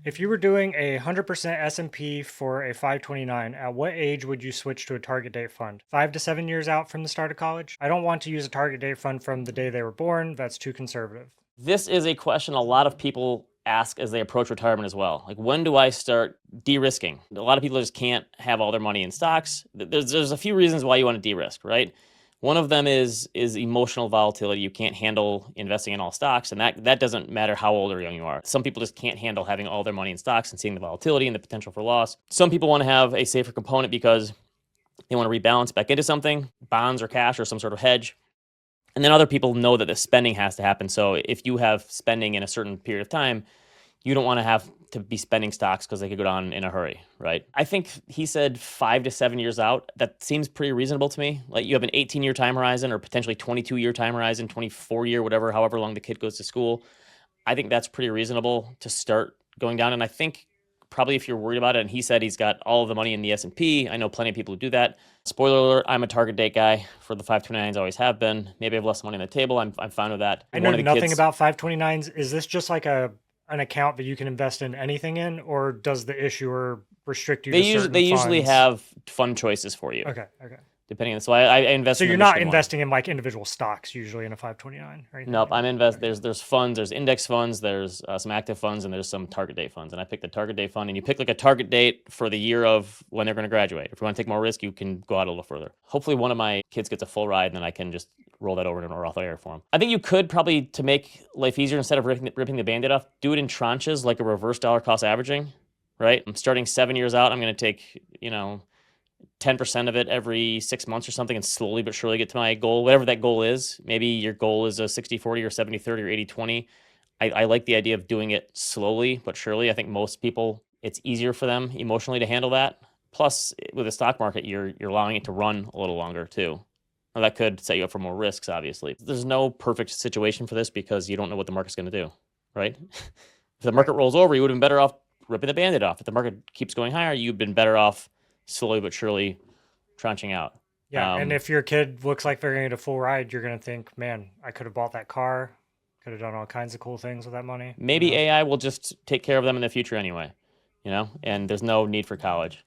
If you were doing a 100% S&P for a 529, at what age would you switch to a target date fund? 5 to 7 years out from the start of college? I don't want to use a target date fund from the day they were born. That's too conservative. This is a question a lot of people ask as they approach retirement as well. Like, when do I start de-risking? A lot of people just can't have all their money in stocks. There's a few reasons why you want to de-risk, right? One of them is emotional volatility. You can't handle investing in all stocks, and that doesn't matter how old or young you are. Some people just can't handle having all their money in stocks and seeing the volatility and the potential for loss. Some people want to have a safer component because they want to rebalance back into something, bonds or cash or some sort of hedge. And then other people know that the spending has to happen. So if you have spending in a certain period of time, you don't want to have to be spending stocks because they could go down in a hurry, right? I think he said 5 to 7 years out. That seems pretty reasonable to me. Like, you have an 18-year time horizon or potentially 22-year time horizon, 24-year, whatever, however long the kid goes to school. I think that's pretty reasonable to start going down. And I think probably if you're worried about it, and he said he's got all of the money in the S&P. I know plenty of people who do that. Spoiler alert, I'm a target date guy for the 529s, always have been. Maybe I have less money on the table. I'm fine with that. I know nothing about 529s. Is this just like an account that you can invest in anything in, or does the issuer restrict you to certain They usually funds? have fund choices for you. Okay. Depending on, so I invest. So in you're the not Michigan investing in like individual stocks usually in a 529, right? Nope, There's funds, there's index funds, there's some active funds, and there's some target date funds. And I picked the target date fund, and you pick like a target date for the year of when they're going to graduate. If you want to take more risk, you can go out a little further. Hopefully, one of my kids gets a full ride, and then I can just roll that over into a Roth IRA for them. I think you could probably, to make life easier, instead of ripping the Band-Aid off, do it in tranches, like a reverse dollar cost averaging. Right? I'm starting 7 years out. I'm going to take 10% of it every 6 months or something, and slowly but surely get to my goal, whatever that goal is. Maybe your goal is a 60-40 or 70-30 or 80-20. I like the idea of doing it slowly but surely. I think most people, it's easier for them emotionally to handle that. Plus, with the stock market, you're allowing it to run a little longer too. Now, that could set you up for more risks, obviously. There's no perfect situation for this because you don't know what the market's going to do, right? If the market rolls over, you would have been better off ripping the Band-Aid off. If the market keeps going higher, you've been better off slowly but surely tranching out. Yeah, and if your kid looks like they're going to get a full ride, you're going to think, man, I could have bought that car, could have done all kinds of cool things with that money. Maybe AI will just take care of them in the future anyway, and there's no need for college.